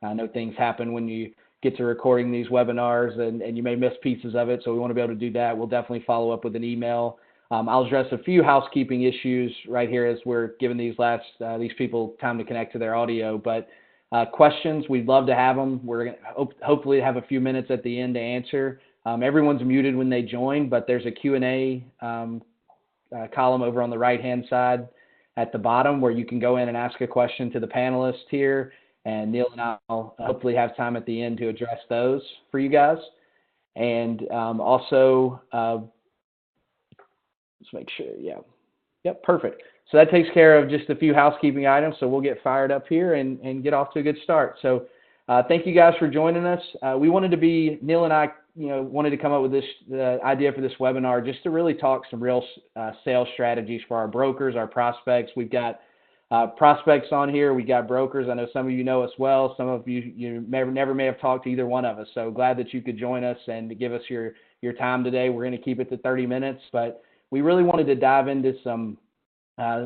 I know things happen when you get to recording these webinars, and you may miss pieces of it, so we want to be able to do that. We'll definitely follow up with an email. I'll address a few housekeeping issues right here as we're giving these people time to connect to their audio. But questions, we'd love to have them. We're going to hopefully have a few minutes at the end to answer. Everyone's muted when they join, but there's a Q&A column over on the right-hand side at the bottom where you can go in and ask a question to the panelists here, and Neil and I will hopefully have time at the end to address those for you guys. And also, let's make sure, Yep, perfect. So that takes care of just a few housekeeping items, so we'll get fired up here and get off to a good start. So thank you guys for joining us. Neil and I wanted to come up with this idea for this webinar just to really talk some real sales strategies for our brokers, our prospects. We've got prospects on here. We got brokers. I know some of you know us well. Some of you never may have talked to either one of us. So glad that you could join us and to give us your time today. We're going to keep it to 30 minutes, but we really wanted to dive into some,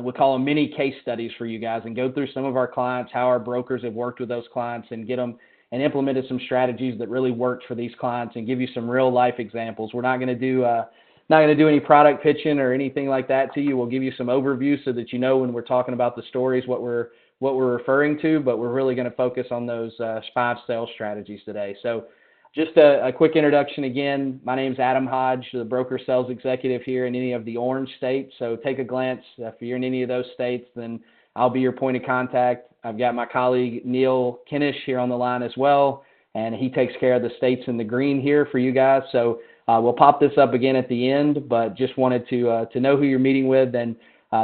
we call them mini case studies for you guys, and go through some of our clients, how our brokers have worked with those clients, and get them and implemented some strategies that really worked for these clients, and give you some real life examples. We're not going to do any product pitching or anything like that to you. We'll give you some overview so that you know when we're talking about the stories what we're referring to, but we're really going to focus on those 5 sales strategies today. So just a quick introduction again. My name's Adam Hodge, the broker sales executive here in any of the orange states. So take a glance. If you're in any of those states, then I'll be your point of contact. I've got my colleague Neil Kinnish here on the line as well, and he takes care of the states in the green here for you guys. So we'll pop this up again at the end, but just wanted to know who you're meeting with. And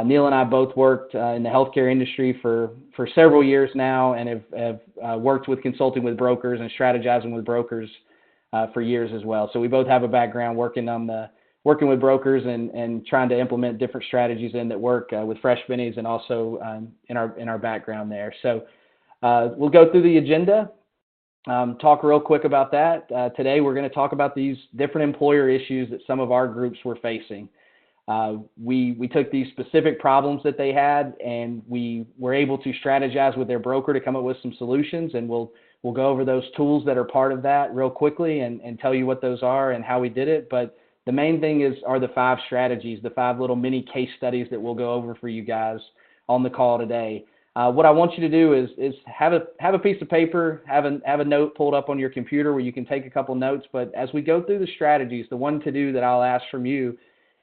Neil and I both worked in the healthcare industry for several years now, and have worked with consulting with brokers and strategizing with brokers for years as well. So we both have a background working with brokers and trying to implement different strategies that work with freshbenies, and also in our background there. So we'll go through the agenda. Talk real quick about that. Today we're going to talk about these different employer issues that some of our groups were facing. We took these specific problems that they had, and we were able to strategize with their broker to come up with some solutions, and we'll go over those tools that are part of that real quickly and tell you what those are and how we did it. But the main thing are the 5 strategies, the 5 little mini case studies that we'll go over for you guys on the call today. What I want you to do is have a piece of paper, have a note pulled up on your computer where you can take a couple notes. But as we go through the strategies, the one to do that I'll ask from you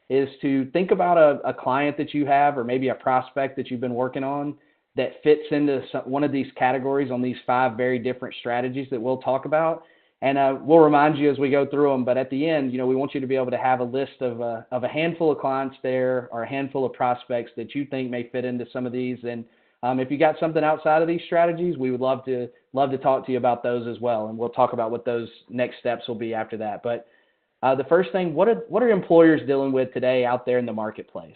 is to think about a client that you have, or maybe a prospect that you've been working on, that fits into one of these categories on these 5 very different strategies that we'll talk about. And we'll remind you as we go through them. But at the end, we want you to be able to have a list of a handful of clients there, or a handful of prospects that you think may fit into some of these. And if you got something outside of these strategies, we would love to talk to you about those as well. And we'll talk about what those next steps will be after that. But the first thing, what are employers dealing with today out there in the marketplace?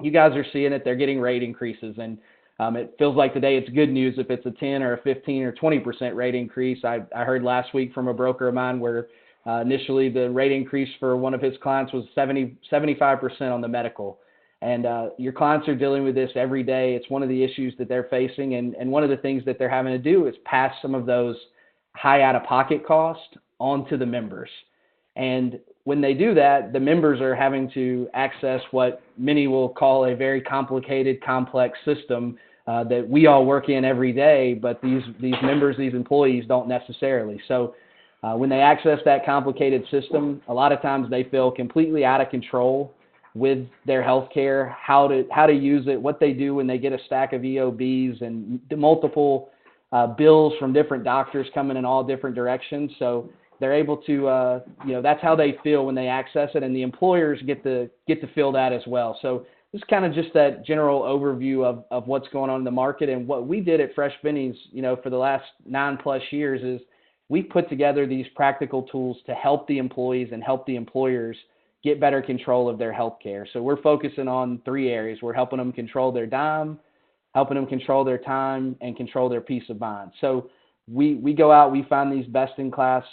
You guys are seeing it. They're getting rate increases, and it feels like today it's good news if it's a 10 or a 15 or 20% rate increase. I heard last week from a broker of mine where initially the rate increase for one of his clients was 75% on the medical. And your clients are dealing with this every day. It's one of the issues that they're facing, and one of the things that they're having to do is pass some of those high out-of-pocket costs onto the members. And when they do that, the members are having to access what many will call a very complicated, complex system that we all work in every day, but these members, these employees don't necessarily. So when they access that complicated system, a lot of times they feel completely out of control with their health care, how to use it, what they do when they get a stack of EOBs and multiple bills from different doctors coming in all different directions. So they're able to, that's how they feel when they access it, and the employers get to feel that as well. So this is kind of just that general overview of what's going on in the market. And what we did at Fresh Bennies, for the last 9+ years is we put together these practical tools to help the employees and help the employers get better control of their health care. So we're focusing on 3 areas. We're helping them control their dime, helping them control their time, and control their peace of mind. So we go out, we find these best-in-class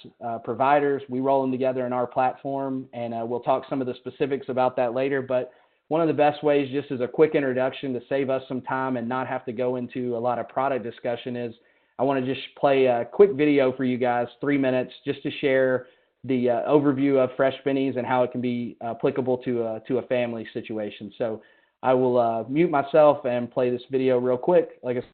providers, we roll them together in our platform, and we'll talk some of the specifics about that later. But one of the best ways, just as a quick introduction to save us some time and not have to go into a lot of product discussion, is I want to just play a quick video for you guys, 3 minutes, just to share the overview of Fresh Bennies and how it can be applicable to a family situation. So I will mute myself and play this video real quick. Like I said,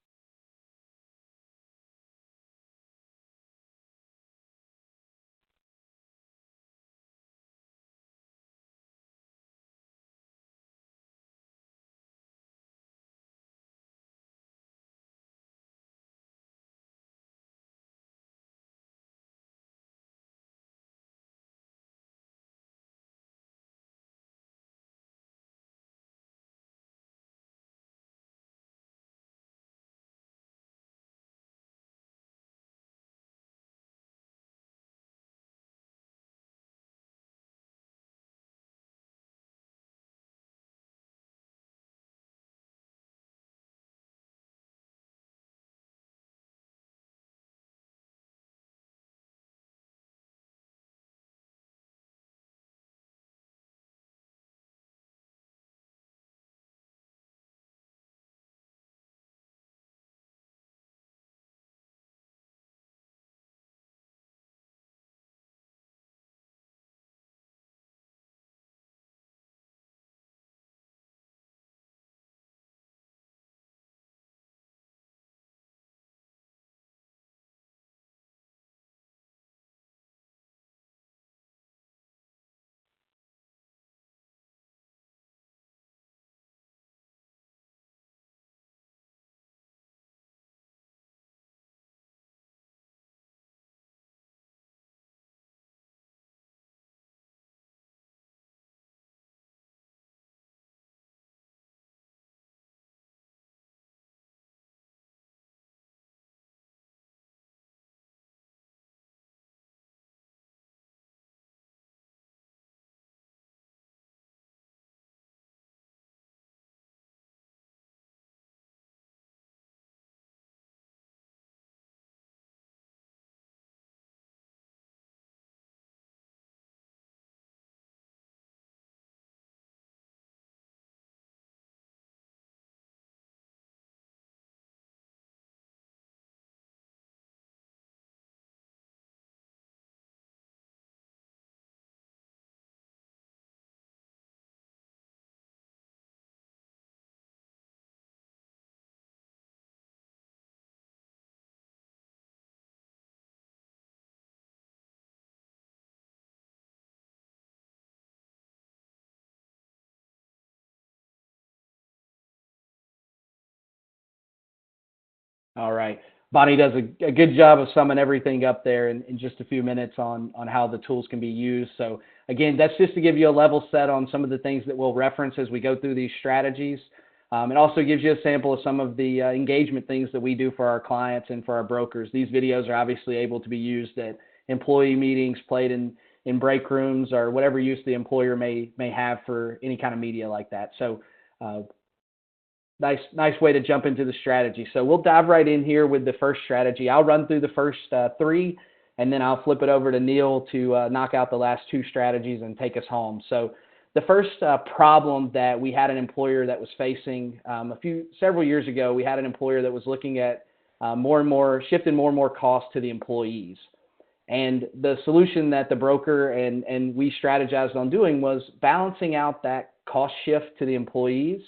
all right. Bonnie does a good job of summing everything up there in just a few minutes on how the tools can be used. So again, that's just to give you a level set on some of the things that we'll reference as we go through these strategies. It also gives you a sample of some of the engagement things that we do for our clients and for our brokers. These videos are obviously able to be used at employee meetings, played in break rooms, or whatever use the employer may have for any kind of media like that. So nice way to jump into the strategy. So we'll dive right in here with the first strategy. I'll run through the first 3, and then I'll flip it over to Neil to knock out the last 2 strategies and take us home. So the first problem that we had an employer that was facing several years ago, we had an employer that was looking at shifting more and more costs to the employees. And the solution that the broker and we strategized on doing was balancing out that cost shift to the employees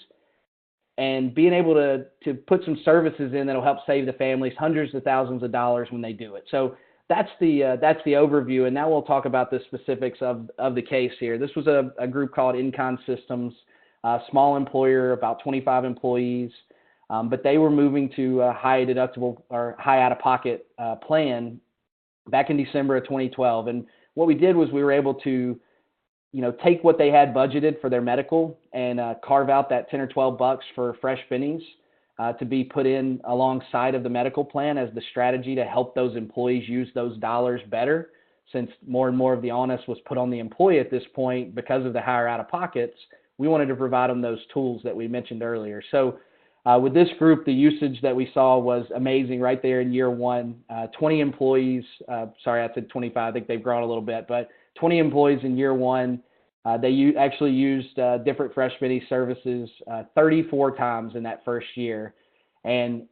and being able to put some services in that'll help save the families hundreds of thousands of dollars when they do it. So that's the overview, and now we'll talk about the specifics of the case here. This was a group called ENCON Systems, a small employer, about 25 employees, but they were moving to a high deductible or high out-of-pocket plan back in December of 2012. And what we did was we were able to take what they had budgeted for their medical and carve out that 10 or 12 bucks for Fresh Bennies to be put in alongside of the medical plan as the strategy to help those employees use those dollars better, since more and more of the onus was put on the employee at this point because of the higher out-of-pockets. We wanted to provide them those tools that we mentioned earlier. So with this group, the usage that we saw was amazing right there in year 1. 20 employees, sorry, I said 25, I think they've grown a little bit, but 20 employees in year 1. They actually used different Fresh Bennies services 34 times in that first year. and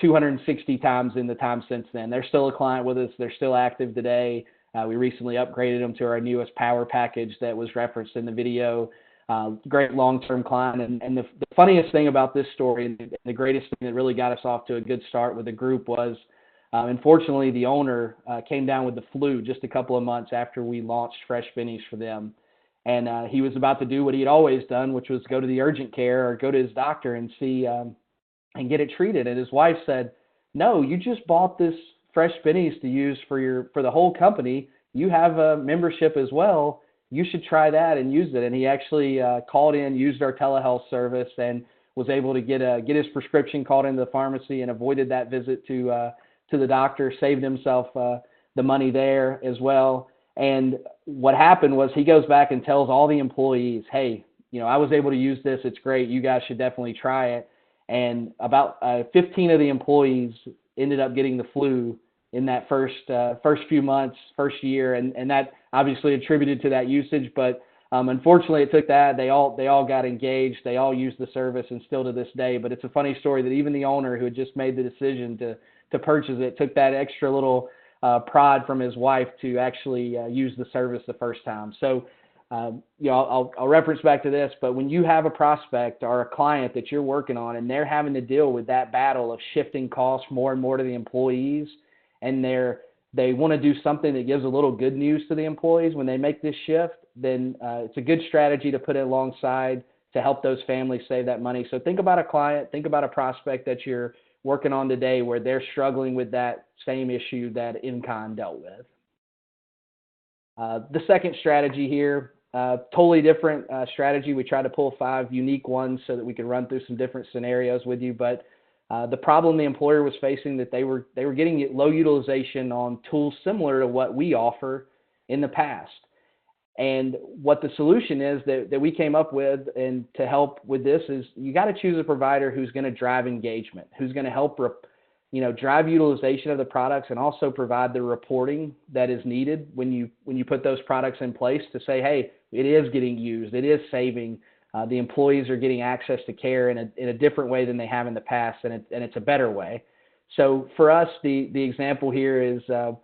260 times in the time since then. They're still a client with us. They're still active today. We recently upgraded them to our newest power package that was referenced in the video. Great long-term client. And the funniest thing about this story, and the greatest thing that really got us off to a good start with the group was, unfortunately, the owner came down with the flu just a couple of months after we launched Fresh Bennies for them. And he was about to do what he had always done, which was go to the urgent care or go to his doctor and see and get it treated. And his wife said, "No, you just bought this Fresh Bennies to use for the whole company. You have a membership as well. You should try that and use it." And he actually called in, used our telehealth service, and was able to get his prescription, called into the pharmacy, and avoided that visit to the doctor, saved himself the money there as well. And what happened was he goes back and tells all the employees, "Hey, I was able to use this. It's great. You guys should definitely try it." And about 15 of the employees ended up getting the flu in that first few months, first year, and that obviously attributed to that usage. But unfortunately, it took that. They all got engaged. They all used the service, and still to this day. But it's a funny story that even the owner who had just made the decision to purchase it took that extra little pride from his wife to actually use the service the first time. So, I'll reference back to this, but when you have a prospect or a client that you're working on and they're having to deal with that battle of shifting costs more and more to the employees, and they want to do something that gives a little good news to the employees when they make this shift, then it's a good strategy to put it alongside to help those families save that money. So think about a client, think about a prospect that you're working on today where they're struggling with that same issue that ENCON dealt with. The second strategy here, totally different strategy. We try to pull 5 unique ones so that we could run through some different scenarios with you. But the problem the employer was facing, that they were getting low utilization on tools similar to what we offer in the past. And what the solution is that we came up with, and to help with this, is you got to choose a provider who's going to drive engagement, who's going to help drive utilization of the products, and also provide the reporting that is needed when you put those products in place to say, hey, it is getting used, it is saving, the employees are getting access to care in a different way than they have in the past, and it's a better way. So for us, the example here is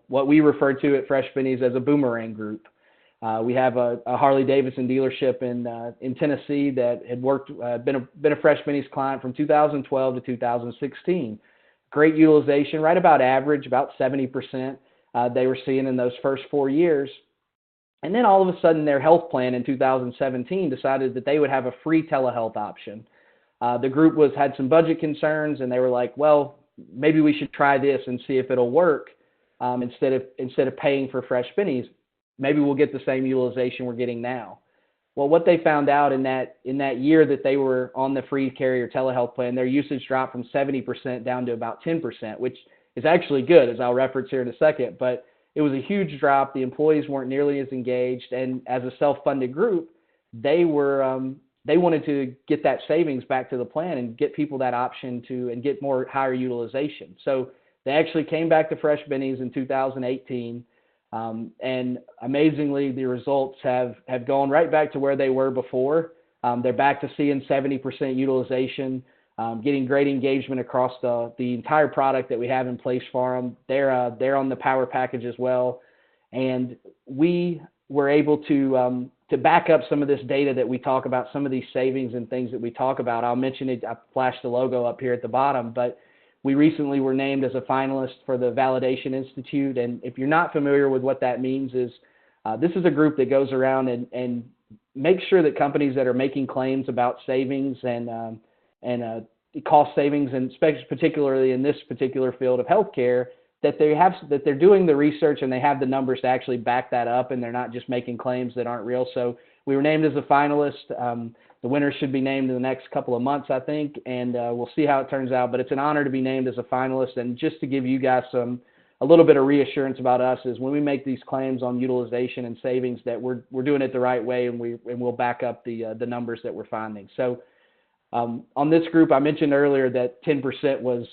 what we refer to at Fresh Bennies as a boomerang group. We have a Harley-Davidson dealership in Tennessee that had been a Fresh Bennies client from 2012 to 2016. Great utilization, right about average, about 70% they were seeing in those first 4 years. And then all of a sudden their health plan in 2017 decided that they would have a free telehealth option. The group had some budget concerns, and they were like, well, maybe we should try this and see if it'll work instead of paying for Fresh Bennies. Maybe we'll get the same utilization we're getting now. Well, what they found out in that year that they were on the free carrier telehealth plan, their usage dropped from 70% down to about 10%, which is actually good, as I'll reference here in a second. But it was a huge drop. The employees weren't nearly as engaged, and as a self-funded group, they wanted to get that savings back to the plan and get people that option and get more higher utilization. So they actually came back to Fresh Bennies in 2018. And amazingly, the results have gone right back to where they were before. They're back to seeing 70% utilization, getting great engagement across the entire product that we have in place for them. They're on the power package as well. And we were able to back up some of this data that we talk about, some of these savings and things that we talk about. I'll mention it. I flashed the logo up here at the bottom, but we recently were named as a finalist for the Validation Institute. And if you're not familiar with what that means, is this is a group that goes around and makes sure that companies that are making claims about savings and cost savings, and particularly in this particular field of healthcare, that they're doing the research and they have the numbers to actually back that up, and they're not just making claims that aren't real. So we were named as a finalist. The winner should be named in the next couple of months, I think, and we'll see how it turns out. But it's an honor to be named as a finalist. And just to give you guys a little bit of reassurance about us, is when we make these claims on utilization and savings, that we're doing it the right way, and we'll back up the numbers that we're finding. So on this group, I mentioned earlier that 10% was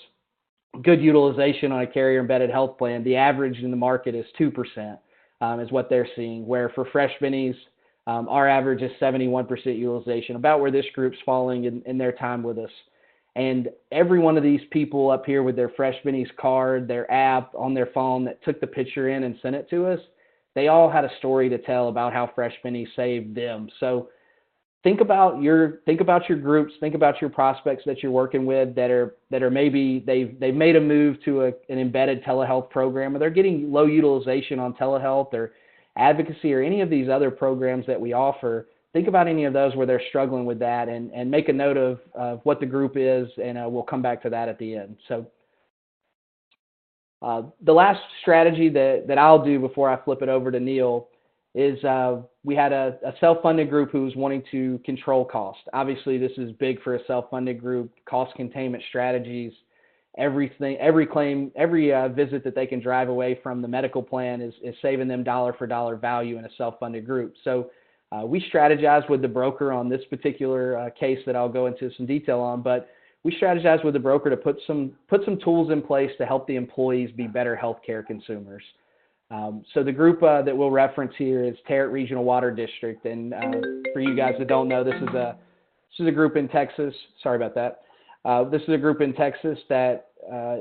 good utilization on a carrier embedded health plan. The average in the market is 2%, is what they're seeing. Where for Fresh Bennies, our average is 71% utilization, about where this group's falling in their time with us. And every one of these people up here with their freshbenies card, their app on their phone that took the picture in and sent it to us, they all had a story to tell about how freshbenies saved them. So think about your groups, think about your prospects that you're working with that are maybe they've made a move to an embedded telehealth program, or they're getting low utilization on telehealth or advocacy or any of these other programs that we offer. Think about any of those where they're struggling with that, and make a note of what the group is, and we'll come back to that at the end. So the last strategy that I'll do before I flip it over to Neil is we had a self-funded group who was wanting to control cost. Obviously, this is big for a self-funded group, cost containment strategies. Every visit that they can drive away from the medical plan is saving them dollar for dollar value in a self-funded group. So we strategized with the broker on this particular case that I'll go into some detail on, but we strategized with the broker to put some tools in place to help the employees be better healthcare consumers. So the group that we'll reference here is Tarrant Regional Water District, and for you guys that don't know, this is a group in Texas. Sorry about that. This is a group in Texas that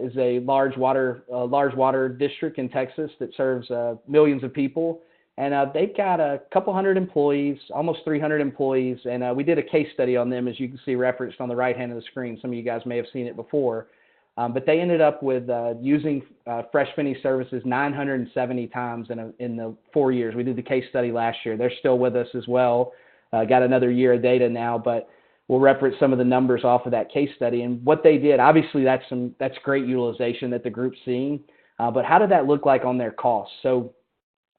is a large water district in Texas that serves millions of people. And they've got a couple hundred employees, almost 300 employees, and we did a case study on them, as you can see referenced on the right hand of the screen. Some of you guys may have seen it before, but they ended up with using freshbenies services 970 times in the 4 years. We did the case study last year. They're still with us as well. Got another year of data now, but we'll reference some of the numbers off of that case study. And what they did, obviously that's great utilization that the group's seeing, but how did that look like on their costs? So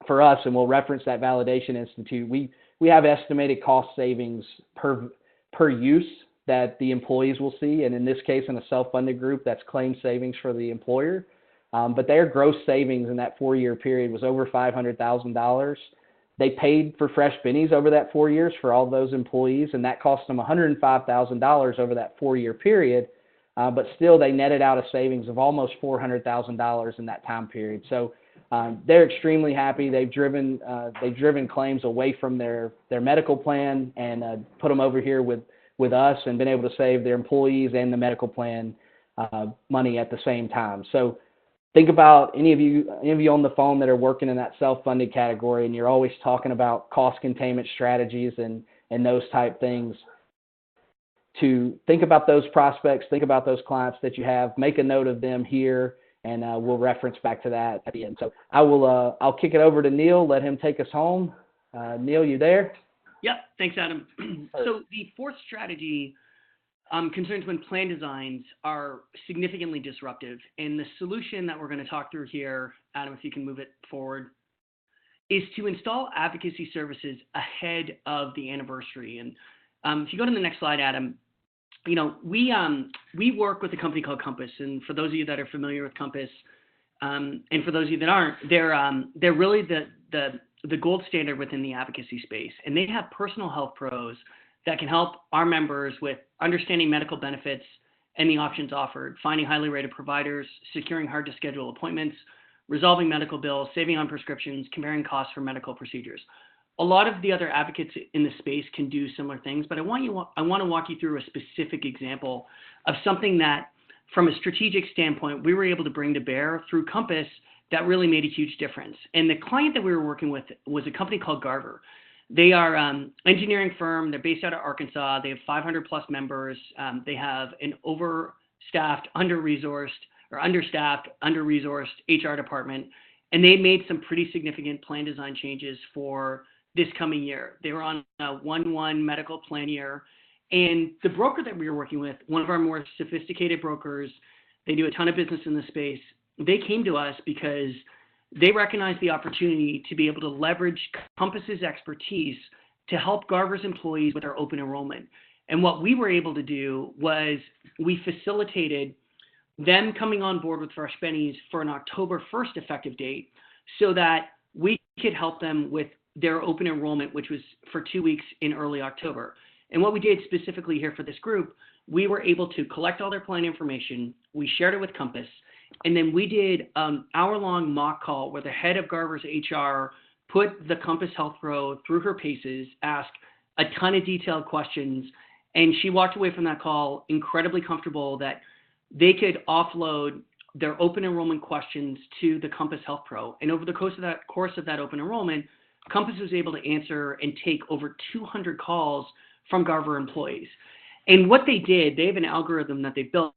for us, and we'll reference that Validation Institute, we have estimated cost savings per use that the employees will see, and in this case, in a self-funded group, that's claim savings for the employer. But their gross savings in that 4-year period was over $500,000. They paid for freshbenies over that 4 years for all those employees, and that cost them $105,000 over that 4-year period. But still, they netted out a savings of almost $400,000 in that time period. So they're extremely happy. They've driven claims away from their medical plan and put them over here with us, and been able to save their employees and the medical plan money at the same time. So think about any of you on the phone that are working in that self-funded category, and you're always talking about cost containment strategies and those type things. To think about those prospects, think about those clients that you have, make a note of them here, and we'll reference back to that at the end. So I'll kick it over to Neil, let him take us home. Neil, you there? Yep. Thanks, Adam. So the fourth strategy concerns when plan designs are significantly disruptive. And the solution that we're going to talk through here, Adam, if you can move it forward, is to install advocacy services ahead of the anniversary. And if you go to the next slide, Adam, we work with a company called Compass. And for those of you that are familiar with Compass, and for those of you that aren't, they're really the gold standard within the advocacy space. And they have personal health pros that can help our members with understanding medical benefits and the options offered, finding highly rated providers, securing hard to schedule appointments, resolving medical bills, saving on prescriptions, comparing costs for medical procedures. A lot of the other advocates in the space can do similar things, but I want to walk you through a specific example of something that, from a strategic standpoint, we were able to bring to bear through Compass that really made a huge difference. And the client that we were working with was a company called Garver. They are an engineering firm. They're based out of Arkansas. They have 500 plus members. They have an understaffed, under-resourced HR department. And they made some pretty significant plan design changes for this coming year. They were on a 1-1 medical plan year. And the broker that we were working with, one of our more sophisticated brokers, they do a ton of business in the space. They came to us because they recognized the opportunity to be able to leverage Compass's expertise to help Garver's employees with their open enrollment. And what we were able to do was we facilitated them coming on board with freshbenies for an October 1st effective date so that we could help them with their open enrollment, which was for 2 weeks in early October. And what we did specifically here for this group, we were able to collect all their plan information. We shared it with Compass. And then we did an hour-long mock call where the head of Garver's HR put the Compass Health Pro through her paces, asked a ton of detailed questions, And she walked away from that call incredibly comfortable that they could offload their open enrollment questions to the Compass Health Pro. And over the course of that open enrollment, Compass was able to answer and take over 200 calls from Garver employees. And what they did, they have an algorithm that they built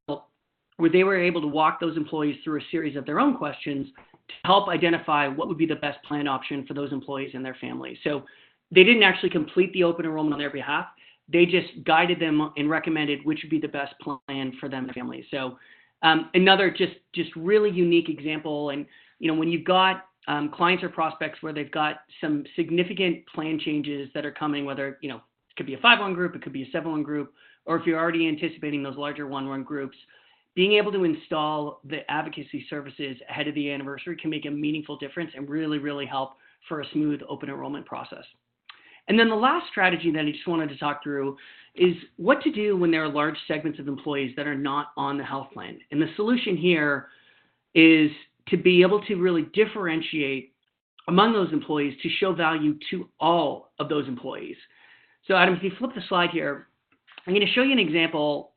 where they were able to walk those employees through a series of their own questions to help identify what would be the best plan option for those employees and their families. So they didn't actually complete the open enrollment on their behalf. They just guided them and recommended which would be the best plan for them and their families. So another just really unique example. And, when you've got clients or prospects where they've got some significant plan changes that are coming, whether, it could be a 5-1 group, it could be a 7-1 group, or if you're already anticipating those larger 1-1 groups, being able to install the advocacy services ahead of the anniversary can make a meaningful difference and really, really help for a smooth open enrollment process. And then the last strategy that I just wanted to talk through is what to do when there are large segments of employees that are not on the health plan. And the solution here is to be able to really differentiate among those employees to show value to all of those employees. So Adam, if you flip the slide here, I'm going to show you an example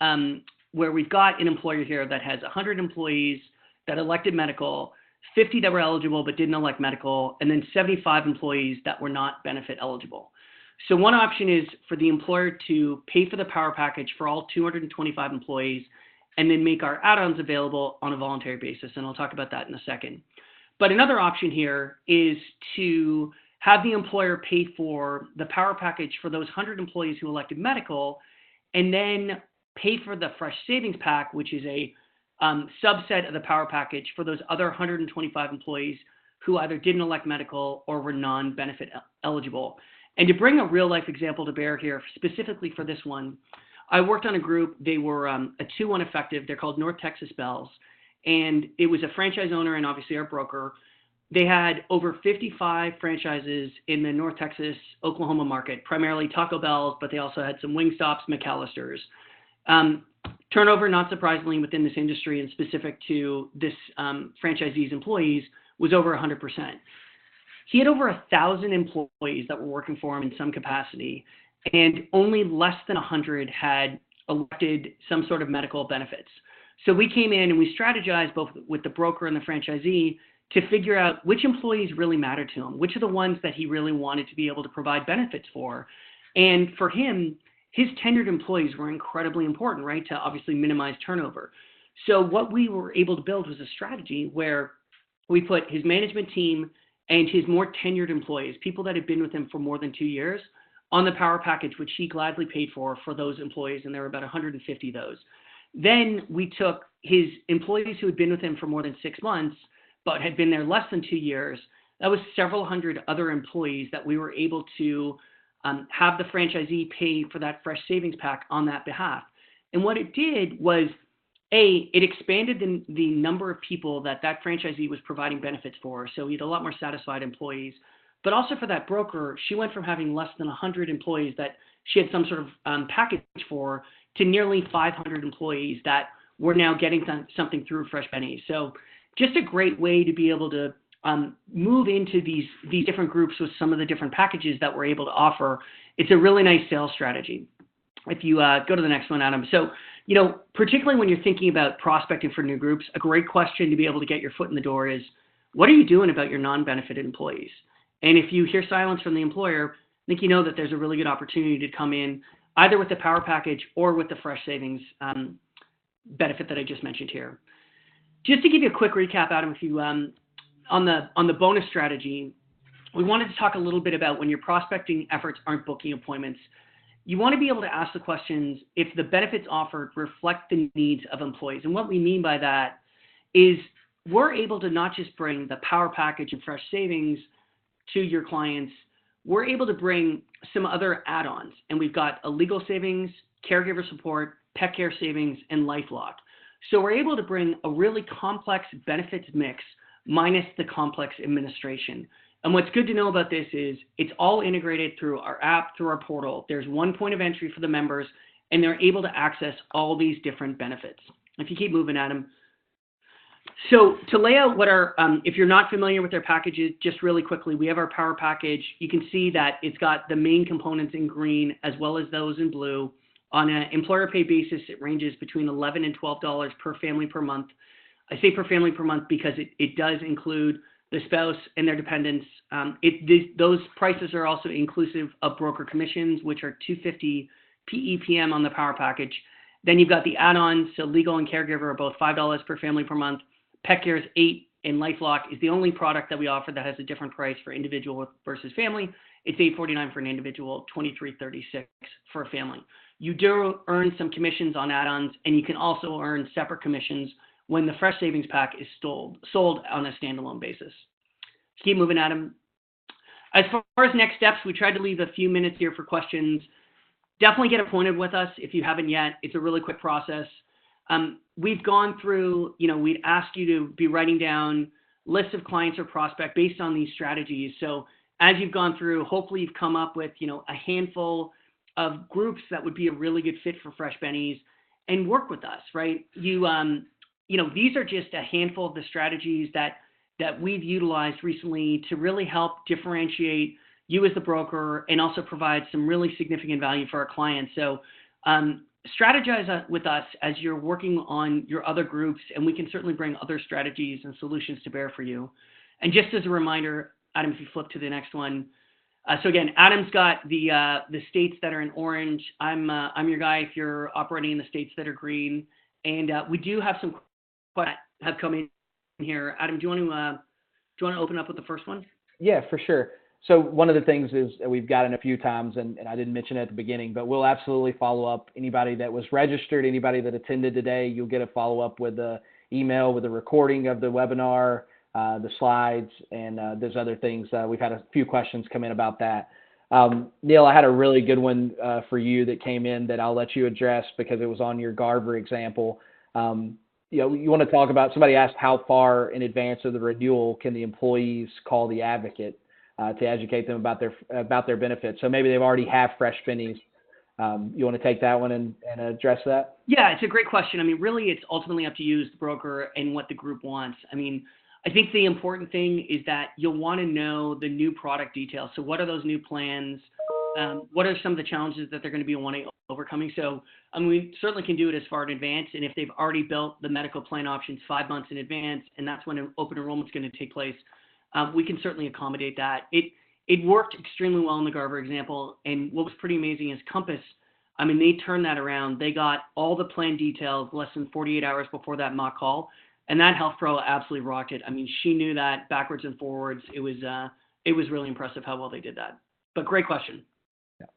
where we've got an employer here that has 100 employees that elected medical, 50 that were eligible but didn't elect medical, and then 75 employees that were not benefit eligible. So one option is for the employer to pay for the power package for all 225 employees and then make our add-ons available on a voluntary basis, and I'll talk about that in a second. But another option here is to have the employer pay for the power package for those 100 employees who elected medical, and then pay for the Fresh Savings Pack, which is a subset of the power package for those other 125 employees who either didn't elect medical or were non-benefit eligible. And to bring a real-life example to bear here, specifically for this one, I worked on a group. They were a 2-1 effective. They're called North Texas Bells. And it was a franchise owner and obviously our broker. They had over 55 franchises in the North Texas, Oklahoma market, primarily Taco Bells, but they also had some Wingstops, McAllister's. Turnover, not surprisingly, within this industry and specific to this franchisee's employees was over 100%. He had over 1,000 employees that were working for him in some capacity, and only less than 100 had elected some sort of medical benefits. So we came in and we strategized both with the broker and the franchisee to figure out which employees really mattered to him, which are the ones that he really wanted to be able to provide benefits for. And for him, his tenured employees were incredibly important, right, to obviously minimize turnover. So what we were able to build was a strategy where we put his management team and his more tenured employees, people that had been with him for more than 2 years, on the power package, which he gladly paid for those employees, and there were about 150 of those. Then we took his employees who had been with him for more than 6 months, but had been there less than 2 years. That was several hundred other employees that we were able to have the franchisee pay for that Fresh Savings Pack on that behalf. And what it did was, it expanded the number of people that franchisee was providing benefits for. So he had a lot more satisfied employees. But also for that broker, she went from having less than 100 employees that she had some sort of package for to nearly 500 employees that were now getting something through freshbenies. So just a great way to be able to move into these different groups with some of the different packages that we're able to offer. It's a really nice sales strategy. If you go to the next one, Adam. So, particularly when you're thinking about prospecting for new groups, a great question to be able to get your foot in the door is, what are you doing about your non-benefited employees? And if you hear silence from the employer, I think you know that there's a really good opportunity to come in either with the power package or with the Fresh Savings benefit that I just mentioned here. Just to give you a quick recap, Adam, if you on the bonus strategy, we wanted to talk a little bit about when your prospecting efforts aren't booking appointments. You want to be able to ask the questions if the benefits offered reflect the needs of employees. And what we mean by that is we're able to not just bring the power package and Fresh Savings to your clients, we're able to bring some other add-ons. And we've got a legal savings, caregiver support, pet care savings, and LifeLock. So we're able to bring a really complex benefits mix minus the complex administration. And what's good to know about this is it's all integrated through our app, through our portal. There's one point of entry for the members, and they're able to access all these different benefits. If you keep moving, Adam. So to lay out what our, if you're not familiar with our packages, just really quickly, we have our power package. You can see that it's got the main components in green as well as those in blue. On an employer paid basis, it ranges between $11 and $12 per family per month. I say per family per month because it does include the spouse and their dependents. Those prices are also inclusive of broker commissions, which are $250 PEPM on the power package. Then you've got the add-ons, so legal and caregiver are both $5 per family per month. Pet Care is $8, and LifeLock is the only product that we offer that has a different price for individual versus family. It's $8.49 for an individual, $23.36 for a family. You do earn some commissions on add-ons, and you can also earn separate commissions when the Fresh Savings Pack is sold on a standalone basis. Let's keep moving, Adam. As far as next steps, we tried to leave a few minutes here for questions. Definitely get appointed with us if you haven't yet. It's a really quick process. We've gone through, we'd ask you to be writing down lists of clients or prospect based on these strategies. So as you've gone through, hopefully you've come up with, a handful of groups that would be a really good fit for Fresh Bennies and work with us, right? These are just a handful of the strategies that we've utilized recently to really help differentiate you as the broker and also provide some really significant value for our clients. So strategize with us as you're working on your other groups, and we can certainly bring other strategies and solutions to bear for you. And just as a reminder, Adam, if you flip to the next one. So again, Adam's got the states that are in orange. I'm your guy if you're operating in the states that are green. And we do have some questions that have come in here. Adam, do you want to open up with the first one? Yeah, for sure. So one of the things is that we've gotten a few times, and I didn't mention it at the beginning, but we'll absolutely follow up. Anybody that was registered, anybody that attended today, you'll get a follow-up with the email, with a recording of the webinar, the slides, and there's other things. We've had a few questions come in about that. Neil, I had a really good one for you that came in that I'll let you address because it was on your Garver example. You want to talk about, somebody asked how far in advance of the renewal can the employees call the advocate to educate them about their benefits. So maybe they've already have Fresh Bennies. You want to take that one and address that? Yeah, it's a great question. I mean, really, it's ultimately up to you as the broker and what the group wants. I mean, I think the important thing is that you'll want to know the new product details. So what are those new plans? What are some of the challenges that they're going to be wanting overcoming? So we certainly can do it as far in advance. And if they've already built the medical plan options 5 months in advance, and that's when an open enrollment is going to take place, we can certainly accommodate that. It worked extremely well in the Garver example. And what was pretty amazing is Compass, they turned that around. They got all the plan details less than 48 hours before that mock call. And that Health Pro absolutely rocked it. She knew that backwards and forwards. It was really impressive how well they did that. But great question. Yeah.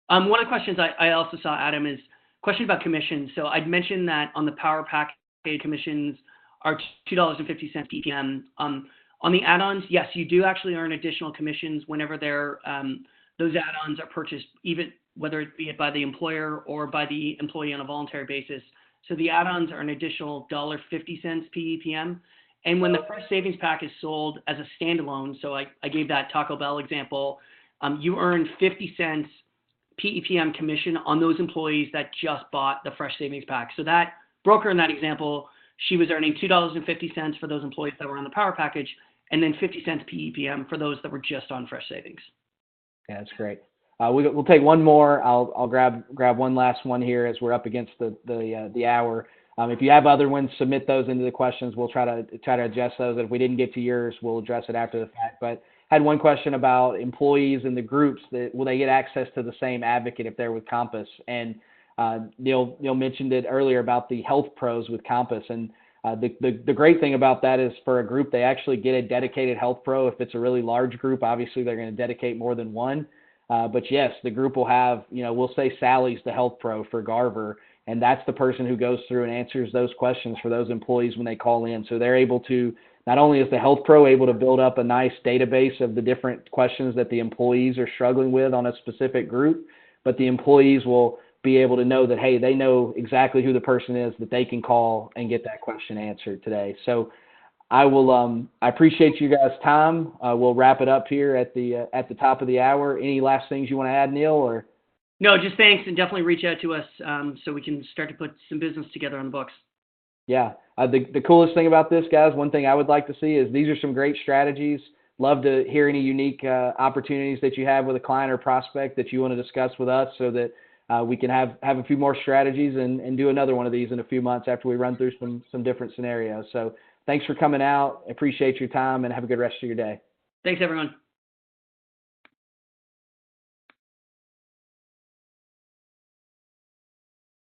One of the questions I also saw, Adam, is a question about commissions. So I'd mentioned that on the Power Package commissions are $2.50 PPM. On the add-ons, yes, you do actually earn additional commissions whenever those add-ons are purchased, even whether it be by the employer or by the employee on a voluntary basis. So the add-ons are an additional $1.50 PEPM. And when the Fresh Savings Pack is sold as a standalone, so I gave that Taco Bell example, you earn 50 cents PEPM commission on those employees that just bought the Fresh Savings Pack. So that broker in that example, she was earning $2.50 for those employees that were on the Power Package, and then 50 cents PEPM for those that were just on Fresh Savings. Yeah, that's great. We'll take one more. I'll grab one last one here as we're up against the hour. If you have other ones, submit those into the questions. We'll try to adjust those. If we didn't get to yours, we'll address it after the fact. But I had one question about employees in the groups. Will they get access to the same advocate if they're with Compass? And Neil mentioned it earlier about the Health Pros with Compass. And the great thing about that is for a group, they actually get a dedicated Health Pro. If it's a really large group, obviously they're going to dedicate more than one. But yes, the group will have, we'll say Sally's the Health Pro for Garver, and that's the person who goes through and answers those questions for those employees when they call in. So they're able to, not only is the Health Pro able to build up a nice database of the different questions that the employees are struggling with on a specific group, but the employees will be able to know that, hey, they know exactly who the person is that they can call and get that question answered today. So I appreciate you guys' time. We'll wrap it up here at the top of the hour. Any last things you want to add, Neil? Or no, just thanks, and definitely reach out to us so we can start to put some business together on the books. Yeah, the coolest thing about this, guys, one thing I would like to see is these are some great strategies. Love to hear any unique opportunities that you have with a client or prospect that you want to discuss with us, so that we can have a few more strategies and do another one of these in a few months after we run through some different scenarios. So thanks for coming out. Appreciate your time, and have a good rest of your day. Thanks, everyone.